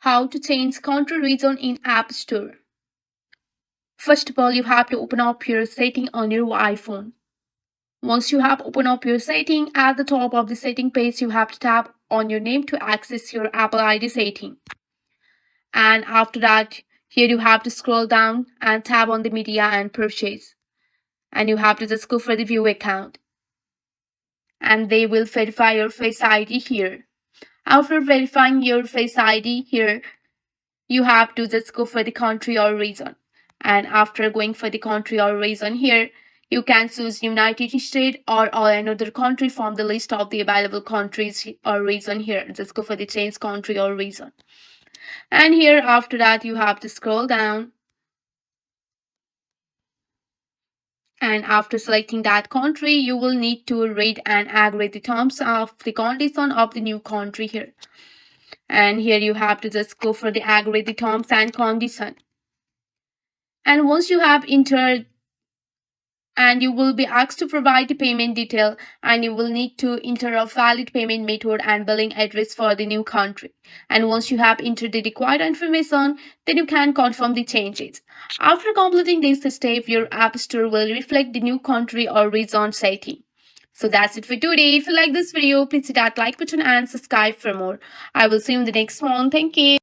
how to change country region in App Store. First of all, you have to open up your setting on your iPhone. Once you have opened up your setting, at the top of the setting page, you have to tap on your name to access your Apple ID setting. And after that, here you have to scroll down and tap on the media and purchase. And you have to just go for the view account. And they will verify your Face ID here. After verifying your Face ID here, you have to just go for the country or region. And after going for the country or region here, you can choose United States or another country from the list of the available countries or region here. Just go for the change country or region. And here after that, you have to scroll down. And after selecting that country, you will need to read and agree the terms of the condition of the new country here. And here you have to just go for the agree the terms and condition. And once you have entered, and you will be asked to provide the payment detail, and you will need to enter a valid payment method and billing address for the new country. And once you have entered the required information, then you can confirm the changes. After completing this step, your App Store will reflect the new country or region setting. So that's it for today. If you like this video, please hit that like button and subscribe for more. I will see you in the next one. Thank you.